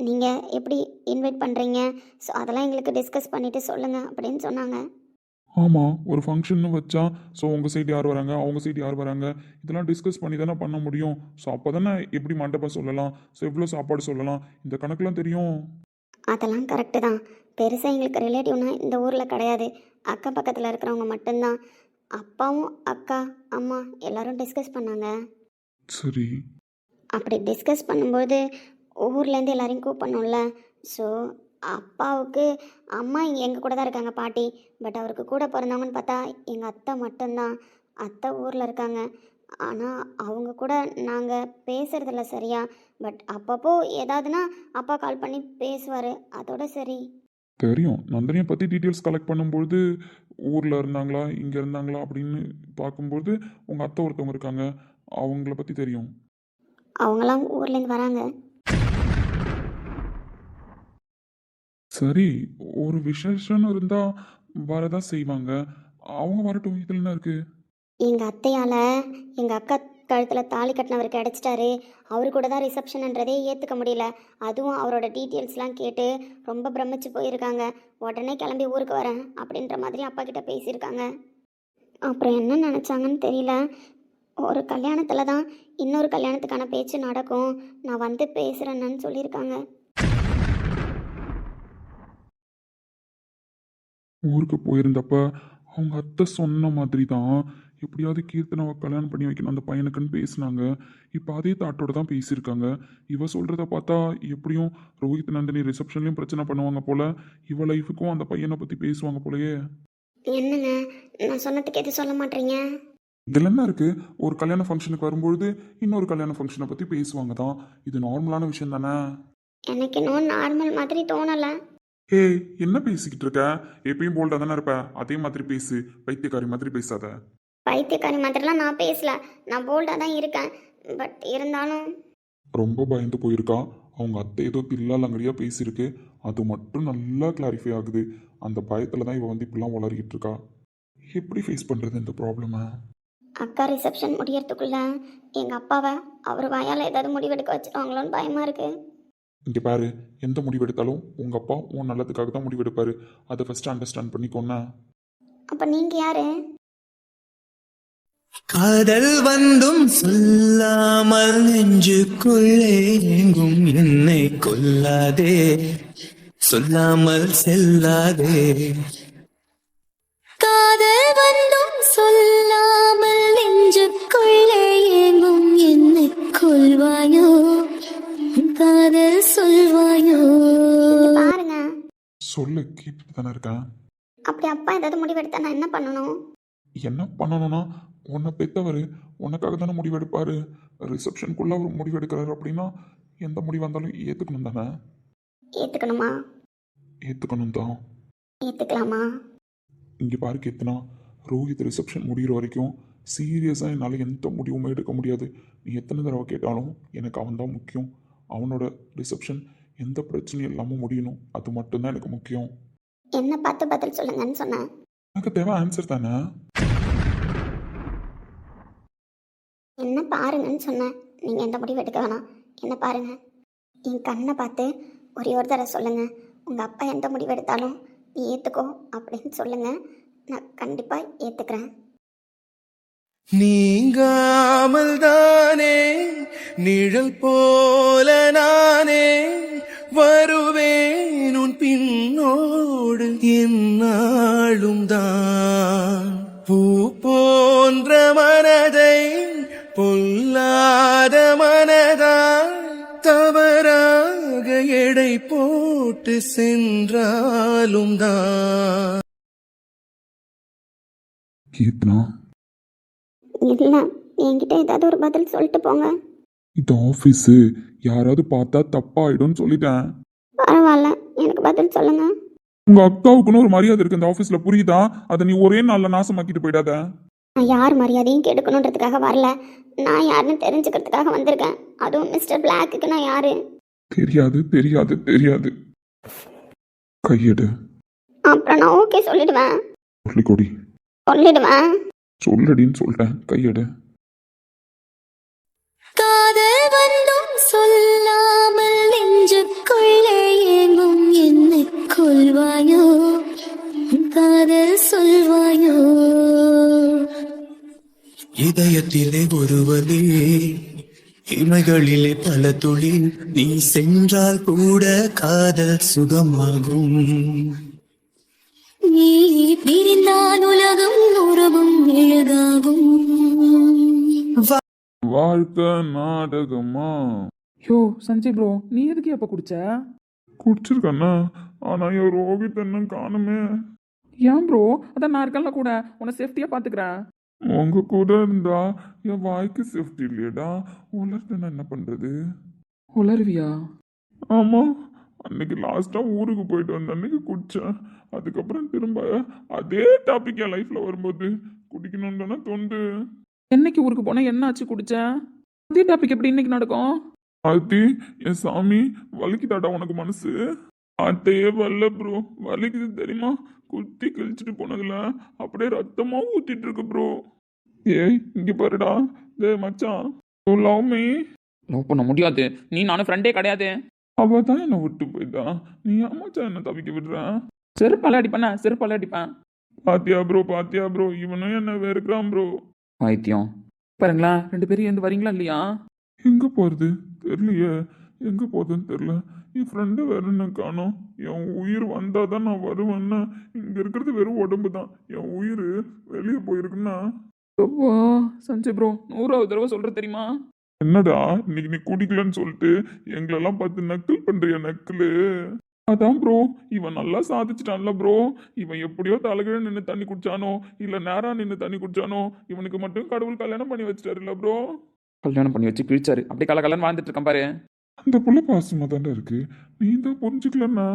நீங்கள் எப்படி இன்வைட் பண்ணுறீங்க, ஸோ அதெல்லாம் எங்களுக்கு டிஸ்கஸ் பண்ணிவிட்டு சொல்லுங்கள் அப்படின்னு சொன்னாங்க. ஆமாம், ஒரு ஃபங்க்ஷன்னு வச்சா ஸோ உங்கள் சைடு யார் வராங்க, அவங்க சைடு யார் வராங்க, இதெல்லாம் டிஸ்கஸ் பண்ணி தானே பண்ண முடியும். ஸோ அப்போ தானே எப்படி மண்டபம் சொல்லலாம், ஸோ எவ்வளோ சாப்பாடு சொல்லலாம், இந்த கணக்கெலாம் தெரியும். அதெல்லாம் கரெக்டு தான். பெருசாக எங்களுக்கு ரிலேட்டிவ்னா இந்த ஊரில் கிடையாது, அக்கம் பக்கத்தில் இருக்கிறவங்க மட்டும்தான். அப்பாவும் அக்கா அம்மா எல்லாரும் டிஸ்கஸ் பண்ணாங்க. சரி. அப்படி டிஸ்கஸ் பண்ணும்போது ஊர்லேருந்து எல்லாரையும் கூப்பிடணும்ல. ஸோ அப்பாவுக்கு அம்மா இங்கே எங்கள் கூட தான் இருக்காங்க, பாட்டி. பட் அவருக்கு கூட பிறந்தவங்கன்னு பார்த்தா எங்கள் அத்தை மட்டும்தான். அத்தை ஊரில் இருக்காங்க, ஆனால் அவங்க கூட நாங்கள் பேசுகிறதில்ல சரியா. பட் அப்பப்போ ஏதாவதுனா அப்பா கால் பண்ணி பேசுவார், அதோட சரி. தெரியும், நந்தினியை பற்றி டீட்டெயில்ஸ் கலெக்ட் பண்ணும்பொழுது ஊரில் இருந்தாங்களா இங்கே இருந்தாங்களா அப்படின்னு பார்க்கும்போது உங்கள் அத்தை ஒருத்தவங்க இருக்காங்க, அவங்கள பற்றி தெரியும். அவங்களாம் ஊர்லேருந்து வராங்க. சரி, ஒரு விசேஷம்னு இருந்தால் வரதான் செய்வாங்க, அவங்க வரட்டும், இதில் என்ன இருக்குது? எங்கள் அத்தையால் எங்கள் அக்கா கழுத்தில் தாலி கட்டினவர் கிடச்சிட்டாரு. அவரு கூட தான் ரிசப்ஷன்ன்றதே ஏற்றுக்க முடியல. அதுவும் அவரோட டீட்டெயில்ஸ்லாம் கேட்டு ரொம்ப பிரமிச்சு போயிருக்காங்க. உடனே கிளம்பி ஊருக்கு வரேன் அப்படின்ற மாதிரி அப்பா கிட்ட பேசியிருக்காங்க. அப்புறம் என்ன நினச்சாங்கன்னு தெரியல. ஒரு கல்யாணத்தில் தான் இன்னொரு கல்யாணத்துக்கான பேச்சு நடக்கும், நான் வந்து பேசுகிறேன்னு சொல்லியிருக்காங்க. ஊருக்கு போயிருந்தப்ப அவங்க அத்தை சொன்ன மாதிரி தான் எப்படியாவது கீர்த்தனாவை கல்யாணம் பண்ணி வைக்கணும் அந்த பையனுக்குன்னு பேசினாங்க. இப்போ அதே தாட்டோட தான் பேசியிருக்காங்க. இவ சொல்கிறத பார்த்தா எப்படியும் ரோஹித் நந்தினி ரிசப்ஷன்லேயும் பிரச்சனை பண்ணுவாங்க போல, இவ லைஃபுக்கும் அந்த பையனை பற்றி பேசுவாங்க போலயே. என்னங்க நான் சொன்னதுக்கு எது சொல்ல மாட்டீங்க? இதில் என்ன இருக்குது? ஒரு கல்யாண ஃபங்க்ஷனுக்கு வரும்பொழுது இன்னொரு கல்யாண ஃபங்க்ஷனை பற்றி பேசுவாங்க தான், இது நார்மலான விஷயம் தானே. எனக்கு இன்னும் நார்மல் மாதிரி தோணலை. ஏய், என்ன பேசிக்கிட்டு இருக்க? எப்பயும் போல்டா தானே இருப்ப, அதே மாதிரி பேசு, பைத்தியக்காரி மாதிரி பேசாத. பைத்தியக்காரி மாதிரிலாம் நான் பேசல, நான் போல்டாக தான் இருக்கேன். பட் இருந்தாலும் ரொம்ப பயந்து போயிருக்கா. அவங்க அத்தை ஏதோ தில்லாலங்கடியாக பேசியிருக்கு, அது மட்டும் நல்லா கிளாரிஃபை ஆகுது. அந்த பயத்தில் தான் இவ வந்து இப்படிலாம் வளரிக்கிட்டு இருக்கா. எப்படி ஃபேஸ் பண்ணுறது இந்த ப்ராப்ளமை? அக்கா ரிசப்ஷன் முடியறதுக்குள்ள எங்கள் அப்பாவை அவர் வாயால் ஏதாவது முடிவெடுக்க வச்சுருவாங்களோன்னு பயமாக இருக்குது. இங்கே பாரு, எந்த முடிவெடுத்தாலும் உங்கள் அப்பா உன் நல்லதுக்காக தான் முடிவெடுப்பாரு, அதை ஃபஸ்ட்டு அண்டர்ஸ்டாண்ட் பண்ணிக்கோண்ணா. அப்போ நீங்கள் யாரு? காதல் வந்தும் சொல்லாமல் நெஞ்சுக்குள்ளே எங்கும் என்னை கொல்லாதே, சொல்லாமல் செல்லாதே. காதல் வந்தும் சொல்லாமல் நெஞ்சுக்குள்ளே எங்கும் என்னை கொள்வாயோ, காதல் சொல்வாயோ. பாருங்க, சொல்லு, கேட்டுட்டு தானே இருக்கேன். அப்படி அப்பா ஏதாவது முடிவெடுத்தா நான் என்ன பண்ணணும்? என்ன பண்ணணும்னா, உன்னை பெற்றவர் உனக்காக தானே முடிவெடுப்பார். ரிசப்ஷனுக்குள்ளே அவர் முடிவெடுக்கிறாரு அப்படின்னா எந்த முடிவாக இருந்தாலும் ஏற்றுக்கணும் தானே. ஏற்றுக்கணுமா? ஏற்றுக்கணும் தான். ஏற்றுக்கலாமா? இங்கே பாரு கீர்த்தனா, ரோஹித் ரிசப்ஷன் முடிகிற வரைக்கும் சீரியஸாக என்னால் எந்த முடிவுமே எடுக்க முடியாது. நீ எத்தனை தடவை கேட்டாலும் எனக்கு அவன் தான் முக்கியம். அவனோட ரிசப்ஷன் எந்த பிரச்சனையும் இல்லாமல் முடியணும், அது மட்டும்தான் எனக்கு முக்கியம். என்ன பார்த்து பதில் சொல்லுங்கன்னு சொன்னேன். எனக்கு தேவை ஆன்சர் தானே. என்ன பாருங்கன்னு சொன்னேன், நீங்கள் எந்த முடிவு எடுக்க வேணாம், என்ன பாருங்க. என் கண்ணை பார்த்து ஒரே ஒரு தடவை சொல்லுங்கள், உங்கள் அப்பா எந்த முடிவு எடுத்தாலும் நீ ஏற்றுக்கோ அப்படின்னு சொல்லுங்கள். நான் கண்டிப்பாக ஏற்றுக்கிறேன். நீங்காமல் தானே நிழல் போல நானே வருவேன் உன் பின்னோடு என்னாலும் தான். பூ போன்ற மனதை பொல்லாத மனதால் தவறாக எடை போட்டு சென்றாலும் தான். கீர்த்தனா, இல்லை, என்கிட்ட ஏதாவது ஒரு பதில் சொல்லிட்டு போங்க. இது ஆஃபீஸு, யாராவது பார்த்தா தப்பாயிடும்னு சொல்லிட்டேன். பரவாயில்ல, எனக்கு பதில் சொல்லுங்க. உங்க அக்காவுக்குன்னு ஒரு மரியாதை இருக்கு இந்த ஆஃபீஸ்ல, புரியுதா? அதை நீ ஒரே நாள்ல நாசமாக்கிட்டு போயிடாத. நான் யார் மரியாதையும் கெடுக்கணுன்றதுக்காக வரல, நான் யாருன்னு தெரிஞ்சுக்கிறதுக்காக வந்திருக்கேன். அதுவும் மிஸ்டர் பிளாக்குக்கு நான் யாரு? தெரியாது தெரியாது தெரியாது. கையெடு. அப்புறம் நான் ஓகே சொல்லிடுவேன். சொல்லிக்கொடி. சொல்லிடுவேன். சொல்லடின்னு சொல்லிட்டேன். கையெடு. காதல் வந்தும் சொல்லாமல் நெஞ்சுக்குள்ளே ஏங்கும் என்னை கொள்வாயோ, காதல் சொல்வாயோ. இதயத்திலே ஒரு வலி, இமைகளிலே பல துளி, நீ சென்றால் கூட காதல் சுகமாகும். நீ பிரிந்தால் உலகம் உறவும் எழுதாகும். வாழ்க்கை நாடகமா? யோ சஞ்சய் ப்ரோ, நீ எதுக்கு எப்போ குடிச்ச? குடிச்சிருக்கண்ணா, ஆனா என் ரோஹித் என்ன காணுமே. ஏன் ப்ரோ? அதான் நான் இருக்கல கூட, உன்னை சேஃப்டியாக பார்த்துக்கிறேன். உங்க கூட இருந்தா என் வாய்க்கு சேஃப்டி இல்லையடா. உலர்த்தன என்ன பண்றது? உளருவியா? ஆமா, அன்னைக்கு லாஸ்டா ஊருக்கு போயிட்டு வந்த அன்னைக்கு குடிச்சேன். அதுக்கப்புறம் திரும்ப அதே டாபிக் என் லைஃப்ல வரும்போது குடிக்கணும்னு தோண்டு. என்னைக்கு ஊருக்கு போனா என்ன ஆச்சு குடிச்ச? அதே டாபிக் எப்படி இன்னைக்கு நடக்கும்? ஆத்தி, என் சாமி, வலிக்குதாடா உனக்கு மனசு? அத்தையே வரல ப்ரோ, வலிக்குது தெரியுமா? குத்தி கிழிச்சிட்டு போனதுல அப்படியே ரத்தமா ஊத்திட்டு இருக்கு ப்ரோ. ஏய் இங்க பாருடா, டே மச்சான், லவ் மீ. லவ் பண்ண முடியாது, நீ நானும் ஃப்ரெண்டே கிடையாது. அவ தான் என்னை விட்டு போயிட்டா, நீ மச்சான் என்ன தவிக்க விடுற? செருப்பால அடிப்பேன், செருப்பால அடிப்பேன். பாத்தியா ப்ரோ, பாத்தியா ப்ரோ, இவனும் என்ன வெறுக்கிறான் ப்ரோ. வைத்தியம் பாருங்களேன், 2 பேரும் இருந்து வரீங்களா இல்லையா? எங்க போறது தெரியலையே, எங்க போறதுன்னு தெரியல. என் ஃப்ரெண்டு வேற என்ன காணோம். என் உயிர் வந்தாதான் நான் வருவேன்னா, இங்க இருக்கிறது வெறும் உடம்பு தான். என் உயிர் வெளியே போயிருக்குன்னா. அப்பா சஞ்சய் ப்ரோ, 100வது தடவை சொல்ற தெரியுமா? என்னடா இன்னைக்கு நீ குடிக்கலன்னு சொல்லிட்டு எங்களெல்லாம் பார்த்து நக்கல் பண்றிய நக்கலு? அதான் ப்ரோ, இவன் நல்லா சாதிச்சிட்டான்ல ப்ரோ. இவன் எப்படியோ தலைகீழ நின்று தண்ணி குடிச்சானோ, இல்ல நேரா நின்று தண்ணி குடிச்சானோ, இவனுக்கு மட்டும் கடவுள் கல்யாணம் பண்ணி வச்சிட்டாருல்ல ப்ரோ. கல்யாணம் பண்ணி வச்சு கிழிச்சாரு, அப்படி கலகலன்னு வாழ்ந்துட்டு இருக்கான் பாரு. அந்த புள்ள பாசமா தாண்டா இருக்கு, நீ தான் புரிஞ்சுக்கலன்னா.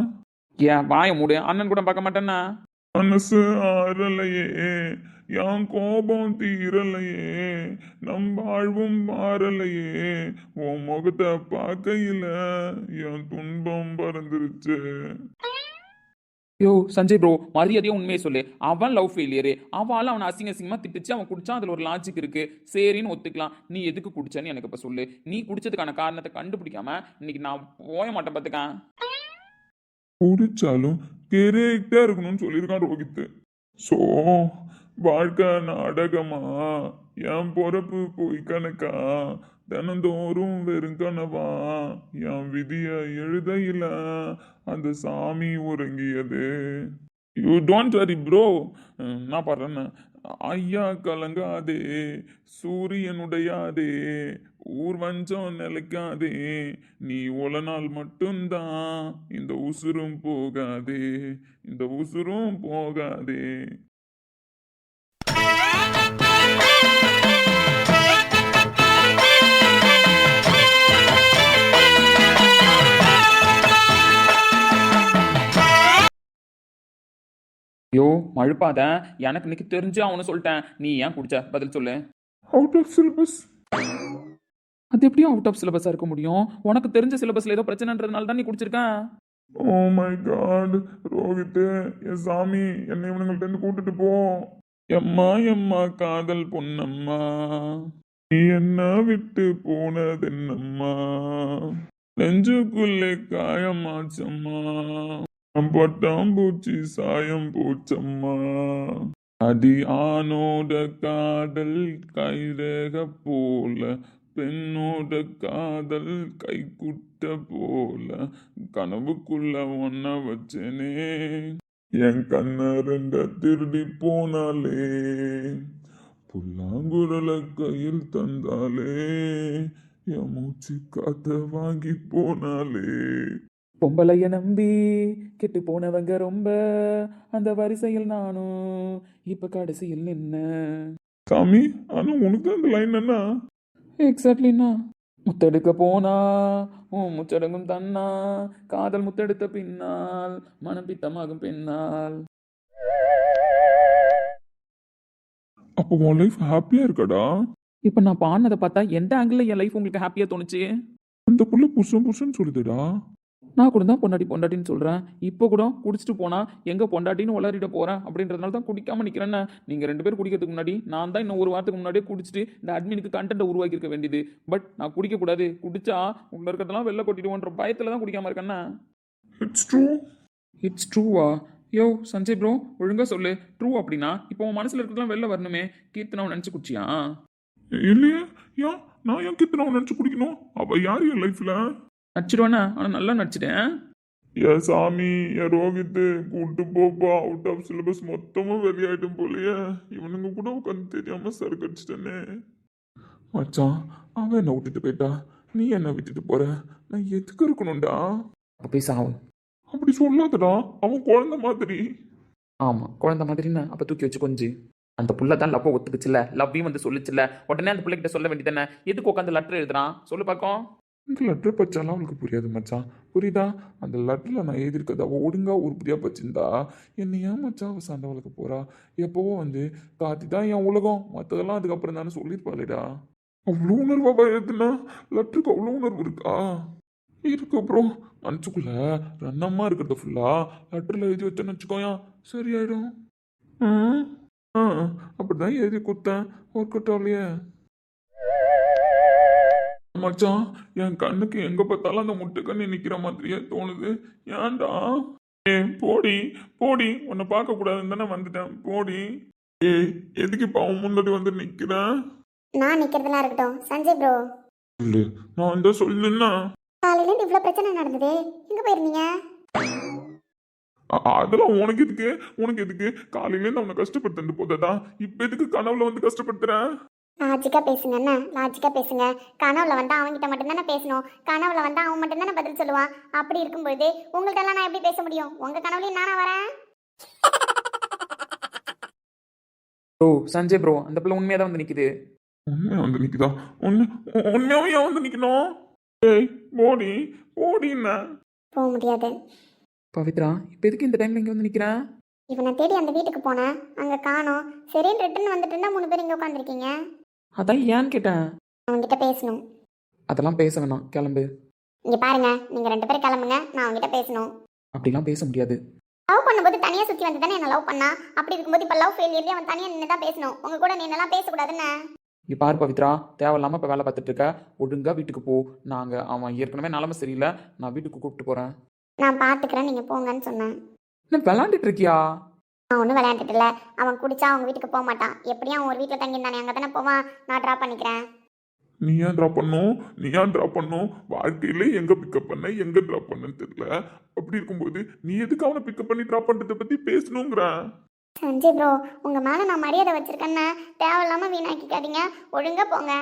ஏன் வாய மூடு, அண்ணன் கூட பார்க்க மாட்டேன்னா? மனசு ஆறலையே, என் கோபம் தீரலையே, நம் வாழ்வும் மாறலையே, உன் முகத்தை பார்க்கையில என் துன்பம் பறந்துருச்சு. யோ சஞ்சய் ப்ரோ, மரியாதையா உண்மையை சொல்லு. அவன் லவ் ஃபெயிலியரு, அவளால் அவனை அசிங்க அசிங்கமாக திட்டுச்சு, அவன் குடிச்சான். அதில் ஒரு லாஜிக் இருக்கு, சரின்னு ஒத்துக்கலாம். நீ எதுக்கு குடிச்சேன்னு எனக்கு இப்போ சொல்லு. நீ குடிச்சதுக்கான காரணத்தை கண்டுபிடிக்காம இன்னைக்கு நான் போய மாட்டேன் பார்த்துக்கேன். குடிச்சாலும் கரெக்டா இருக்கணும்னு சொல்லியிருக்கான் ரோஹித். ஸோ வாழ்க்கை நாடகமா, என் பொறப்பு போய் கணக்கா, தினந்தோறும் வெறும் கனவா, என் விதிய எழுதையில அந்த சாமி உறங்கியது. யூ டோன்ட் வரி ப்ரோ, நான் பாடுறேன்னு. ஐயா கலங்காதே, சூரியனுடையாதே, ஊர் வஞ்சம் நிலைக்காதே, நீ உல நாள் மட்டும்தான், இந்த உசுரும் போகாதே, இந்த உசுரும் போகாதே. யோ மழுப்பாத, எனக்கு இன்னைக்கு தெரிஞ்சு அவனு சொல்லிட்டேன். நீ ஏன் குடிச்ச பதில் சொல்லு. Out of syllabus. அது எப்படியும் அவுட் ஆஃப் சிலபஸாக இருக்க முடியும்? உனக்கு தெரிஞ்ச சிலபஸில் ஏதோ பிரச்சனைன்றதுனால தான் நீ குடிச்சிருக்கேன். ஓ மை காட் ரோஹித், என் சாமி, என்னை இவனுங்கள்ட்ட இருந்து கூட்டிட்டு போ. எம்மா எம்மா காதல் பொன்னம்மா, நீ என்ன விட்டு போனதென்னம்மா, நெஞ்சுக்குள்ளே காயமாச்சம்மா பட்டாம்பூச்சி சாயம் பூச்சம்மா அடி ஆணோட காதல் கைரேக போல பெண்ணோட காதல் கைக்குட்ட போல கனவுக்குள்ள ஒன்ன வச்சனே என் கண்ண ரெண்ட திருடி போனாலே புல்லாங்குழல கையில் தந்தாலே என் மூச்சு காத்த வாங்கி போனாலே. பொம்பளைய நம்பி கெட்டு போனவங்க ரொம்ப, அந்த வரிசையில் நானும் இப்ப கடைசியில் நின்ன. சாமி ஆனா உனக்கு தான் இந்த லைன் என்ன? எக்ஸாக்ட்லிண்ணா. முத்தெடுக்க போனா உன் முச்சடங்கும் தன்னா, காதல் முத்தெடுத்த பின்னால் மனம் பித்தமாகும் பின்னால். அப்போ உன் லைஃப் ஹாப்பியா இருக்கடா? இப்ப நான் பாடினதை பார்த்தா எந்த ஆங்கிள் என் லைஃப் உங்களுக்கு ஹாப்பியா தோணுச்சு? அந்த புள்ள புருஷன் புருஷன் சொல்லுதுடா. நான் கூட தான் பொண்டாட்டி பொண்டாட்டின்னு சொல்றேன். இப்போ கூட குடிச்சிட்டு போனா எங்க பொண்டாட்டின்னு உளறிட போறேன் அப்படின்றதுனால தான் குடிக்காம நிக்கிறேன்னு. நீங்க 2 பேர் குடிக்கிறதுக்கு முன்னாடி நான் தான் இன்னும் 1 வாரத்துக்கு முன்னாடியே குடிச்சிட்டு இந்த அட்மினுக்கு கண்டென்ட்டை உருவாக்கி இருக்க வேண்டியது. பட் நான் குடிக்க கூடாது, குடிச்சா உள்ள இருக்கிறதெல்லாம் வெளில கொட்டிடுவோன்ற பயத்துல தான் குடிக்காம இருக்கேன்னா. It's true. இட்ஸ் ட்ரூவா? யோ சஞ்சய் ப்ரோ, ஒழுங்கா சொல்லு. ட்ரூ அப்படின்னா இப்போ உன் மனசுல இருக்கிறதெல்லாம் வெளில வரணுமே. கீர்த்தனாவை நினைச்சு குடிச்சியா? இல்லையே, ஏன் நான் ஏன் கித்தனை நினைச்சு குடிக்கணும்? அவ யார் என் லைஃப்ல? நடிச்சிடுவானே, ஆனால் நல்லா நடிச்சிட்டேன். என் சாமி, என் ரோஹித் கூட்டு போப்பா. அவுட் ஆஃப் சிலபஸ் மொத்தமா வெளியாயிட்டும் போலயே. இவனுங்க கூட உட்காந்து தெரியாம சரக்கு அடிச்சிட்டேனே. மச்சான், அவன் என்ன விட்டுட்டு போயிட்டா, நீ என்ன விட்டுட்டு போற? நான் எதுக்கு இருக்கணும்டா? அப்போ போய் சாவும். அப்படி சொல்லாதடா, அவன் குழந்தை மாதிரி. ஆமாம், குழந்தை மாதிரின்னா அப்போ தூக்கி வச்சு கொஞ்சம். அந்த புள்ள தான் லவ்வை ஒத்துக்குச்சுல, லவ்வையும் வந்து சொல்லிச்சுல, உடனே அந்த பிள்ளைகிட்ட சொல்ல வேண்டியதானே. எதுக்கு உட்காந்து லெட்டர் எழுதுறான் சொல்லு பார்க்கும். இந்த லெட்டர் பச்சாலாம் அவளுக்கு புரியாது மச்சான், புரியுதா? அந்த லெட்டரில் நான் எழுதியிருக்கதை அவள் ஒழுங்கா உருப்படியாக பச்சிருந்தா என்னை ஏன் மச்சான் அவள் சண்டை வளர்க்க போறா? எப்போவோ வந்து காத்தி தான் என் உலகம், மற்றதெல்லாம் அதுக்கப்புறம் தானே சொல்லியிருப்பாளேடா. அவ்வளோ உணர்வா எழுதுனா லெட்டருக்கு அவ்வளோ உணர்வு இருக்கா? இருக்கு அப்புறம் மனசுக்குள்ள ரன்னம்மா இருக்கிறத ஃபுல்லா லெட்டரில் எழுதி வச்சேன்னு வச்சுக்கோயா, சரியாயிடும். அப்படிதான் எழுதி கொடுத்தேன், ஒர்க் அவுட் ஆகலையே. மச்சான், என் கண்ணுக்கு எங்க பார்த்தாலும் அந்த முட்டை கண்ணி நிக்கிற மாதிரியே தோணுது. ஏன்டா? போடி போடி, உன்னை பார்க்க கூடாதுன்னு தானே வந்துட்டேன், போடி. எதுக்கு இப்ப அவன் முன்னாடி வந்து நிக்கிறேன்? நான் நிக்கிறதுலாம் இருக்கட்டும் சஞ்சய் ப்ரோ. சொல்லு, நான் இந்த சொல்லுன்னா. காலையில இருந்து இவ்வளவு பிரச்சனை நடந்தது, எங்க போயிருந்தீங்க? அதெல்லாம் உனக்கு எதுக்கு? உனக்கு எதுக்கு? காலையில இருந்து அவனை கஷ்டப்படுத்து போதா, இப்ப எதுக்கு கனவுல வந்து கஷ்டப்படுத்துறேன்? லாஜிக்கா பேசுங்க அண்ணா, லாஜிக்கா பேசுங்க. கனவுல வந்து அவன்கிட்ட மட்டும் தானே பேசணும், கனவுல வந்து அவன் மட்டும் தானே பதில் சொல்லுவான். அப்படி இருக்கும்போது உங்கள்கிட்ட எல்லாம் நான் எப்படி பேச முடியும்? உங்க கனவுலயும் நானா வரேன்? ப்ரோ சஞ்சய் ப்ரோ, அந்த பிள்ளை உண்மையாக தான் வந்து நிற்குது. உண்மையா வந்து நிக்குதா? உண்மையாவே ஏன் வந்து நிக்கணும்? போடி போடின்னா போக முடியாது. பவித்ரா, இப்போ எதுக்கு இந்த டைம்ல இங்கே வந்து நிற்கிறேன்? இவனை தேடி அந்த வீட்டுக்கு போனேன், அங்க காணோம். சரின்னு ரிட்டர்ன் வந்துட்டு இருந்தா 3 பேர் இங்க உட்காந்துருக்கீங்க. அதான் ஏன்னு கேட்டேன். அவன்கிட்ட பேசணும். அதெல்லாம் பேச வேணாம், கிளம்பு. இங்க பாருங்க, நீங்க 2 பேரும் கிளம்புங்க, நான் அவன்கிட்ட பேசணும். அப்படிலாம் பேச முடியாது. லவ் பண்ணும்போது தனியா சுத்தி வந்து தானே என்ன லவ் பண்ணா. அப்படி இருக்கும்போது இப்ப லவ் ஃபெயிலியர்லயே அவன் தனியா நின்று தான் பேசணும். உங்க கூட நீ என்னெல்லாம் பேசக்கூடாதுன்னு. நீ பாரு பவித்ரா, தேவையில்லாமல் இப்போ வேலை பார்த்துட்டு இருக்க. ஒழுங்கா வீட்டுக்கு போ. அவன் ஏற்கனவே நிலமை சரியில்லை, நான் வீட்டுக்கு கூப்பிட்டு போகிறேன். நான் பாத்துக்கிறேன், நீங்க போங்கன்னு சொன்னேன். என்ன விளாண்டுட்டு இருக்கியா? நான் ஒன்றும் விளையாண்டுட்டு இல்லை. அவன் குடிச்சா அவங்க வீட்டுக்கு போக மாட்டான். எப்படியும் அவன் ஒரு வீட்டில் தங்கியிருந்தானே, அங்கே தானே போவான். நான் ட்ராப் பண்ணிக்கிறேன். நீ ஏன் ட்ராப் பண்ணும்? நீ ஏன் ட்ராப் பண்ணும்? வாழ்க்கையில எங்க பிக்கப் பண்ண எங்க ட்ராப் பண்ணன்னு தெரியல. அப்படி இருக்கும்போது நீ எதுக்கு அவனை பிக்கப் பண்ணி ட்ராப் பண்றதை பத்தி பேசணுங்கிற? சஞ்சய் ப்ரோ, உங்க மேல நான் மரியாதை வச்சிருக்கேன்னு தேவையில்லாம வீணாக்கிக்காதீங்க. ஒழுங்கா போங்க.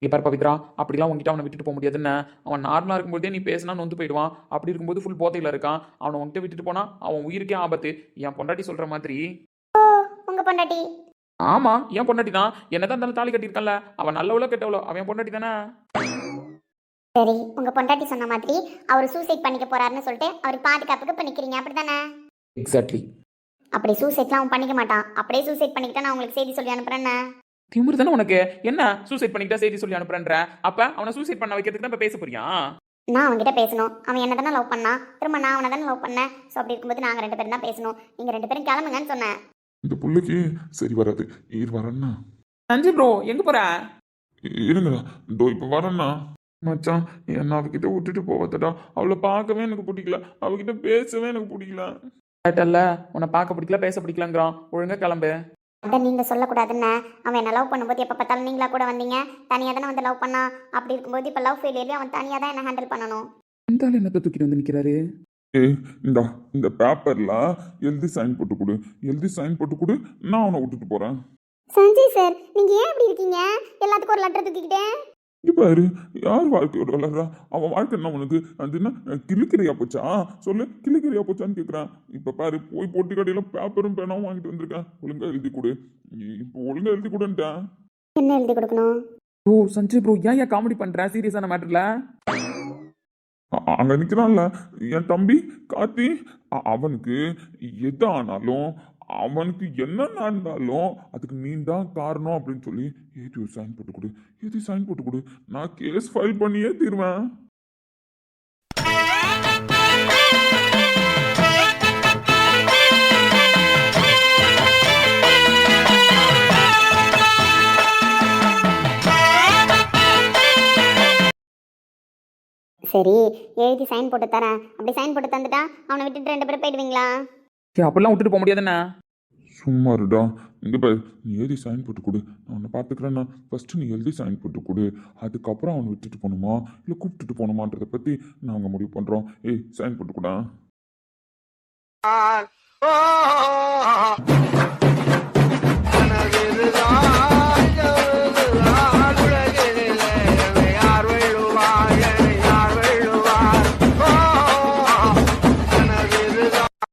இப்போ பாரு பவித்ரா, அப்படிலாம் உங்ககிட்ட அவனை விட்டுட்டு போக முடியாதுன்னு. அவன் நார்மலாக இருக்கும்போதே நீ பேசினா நொந்து போயிடுவான். அப்படி இருக்கும்போது ஃபுல் போதையில் இருக்கான். அவனை உங்ககிட்ட விட்டுட்டு போனா அவன் உயிருக்கே ஆபத்து. என் பொண்டாட்டி சொல்ற மாதிரி. ஓ, உங்க பொண்டாட்டி? ஆமா, என் பொண்டாட்டி தான். என்னதான் இருந்தாலும் தாலி கட்டியிருக்கான்ல, அவன் நல்லவளோ கெட்டவளோ அவன் பொண்டாட்டி தானே. சரி, உங்க பொண்டாட்டி சொன்ன மாதிரி அவர் சூசைட் பண்ணிக்க போறாருன்னு சொல்லிட்டு அவர் பாதுகாப்புக்கு இப்ப நிக்கிறீங்க, அப்படித்தானே? எக்ஸாக்ட்லி. அப்படி சூசைட்லாம் அவன் பண்ணிக்க மாட்டான். அப்படியே சூசைட் பண்ணிக்கிட்டா நான் உங்களுக்கு செய்தி சொல்லி அனுப்புறேன்னு. திமிரு தானே உனக்கு? என்ன சூசைட் பண்ணிக்கிட்டா செய்தி சொல்லி அனுப்புறேன்ற? அப்ப அவனை சூசைட் பண்ண வைக்கிறதுக்கு தான் இப்ப பேச போறியா? நான் அவன்கிட்ட பேசணும். அவன் என்ன தானே லவ் பண்ணா, திரும்ப நான் அவனை தானே லவ் பண்ணேன். ஸோ அப்படி இருக்கும்போது நாங்கள் 2 பேரும் தான் பேசணும். நீங்கள் 2 பேரும் கிளம்புங்கன்னு சொன்னேன். இந்த புள்ளைக்கு சரி வராது. வரேன்னா சஞ்சய் ப்ரோ, எங்க போற? இருங்கடா, இதோ இப்ப வரேன்னா. மச்சான் என்ன அவகிட்ட விட்டுட்டு போவதடா. அவளை பார்க்கவே எனக்கு பிடிக்கல, அவகிட்ட பேசவே எனக்கு பிடிக்கல. கேட்டல்ல, உன்னை பார்க்க பிடிக்கல பேச பிடிக்கலங்கிறான். ஒழுங்கா கிளம்பு. அதை நீங்கள் சொல்லக்கூடாதுன்னு அவன் என்ன லவ் பண்ணும்போது எப்போ பார்த்தாலும் நீங்களா கூட வந்தீங்க, தனியாக தானே வந்து லவ் பண்ணா. அப்படி இருக்கும்போது இப்போ லவ் ஃபெயிலியர்லேயே அவன் தனியாக தான் என்ன ஹேண்டில் பண்ணணும். இந்த ஆள் என்னத்தை தூக்கிட்டு வந்து நிற்கிறாரு? ஏய் இந்த பேப்பர்ல எழுதி சைன் போட்டு கொடு, எழுதி சைன் போட்டு கொடு, நான் அவனை விட்டுட்டு போறேன். சஞ்சய் சார், நீங்கள் ஏன் இப்படி இருக்கீங்க? எல்லாத்துக்கும் ஒரு லெட்டர் தூக்கிக்கிட்டேன். இங்க பாரு, யார் வாழ்க்கையோட வளர்றா? அவன் வாழ்க்கை என்ன உனக்கு அது என்ன கிளிக்கிறியா போச்சா? சொல்லு, கிளிக்கிறியா போச்சான்னு கேட்குறான். இப்போ பாரு, போய் போட்டி கடையில் பேப்பரும் பேனாவும் வாங்கிட்டு வந்திருக்கேன். ஒழுங்கா எழுதி கொடு, இப்போ ஒழுங்கா எழுதி கொடுன்ட்டேன். என்ன எழுதி கொடுக்கணும்? ஓ சஞ்சய் ப்ரோ, ஏன் காமெடி பண்ற? சீரியஸான மேட்டர்ல அங்க நிக்கிறான்ல என் தம்பி கார்த்தி, அவனுக்கு எது ஆனாலும், அவனுக்கு என்ன நடந்தாலும் அதுக்கு நீ தான் காரணம் அப்படின்னு சொல்லி எழுதி ஒரு சைன் போட்டு கொடு, எழுதி சைன் போட்டு கொடு. நான் கேஸ் ஃபைல் பண்ணியே தீருவேன். சரி, எழுதி சைன் போட்டு தரேன். அப்படி சைன் போட்டு தந்துட்டா அவனை விட்டுட்டு 2 பேரும் போயிடுவீங்களா? அப்படிலாம் விட்டுட்டு போக முடியாதுண்ணா. சும்மா இருடா. இங்க பாரு, நீ எழுதி சைன் போட்டு கொடு, நான் உன்னை பார்த்துக்கிறேன்னா. ஃபர்ஸ்ட் நீ எழுதி சைன் போட்டு கொடு, அதுக்கப்புறம் அவனை விட்டுட்டு போகணுமா இல்லை கூப்பிட்டுட்டு போகணுமான்றதை பற்றி நாங்கள் முடிவு பண்ணுறோம். ஏய் சைன் போட்டு கூட.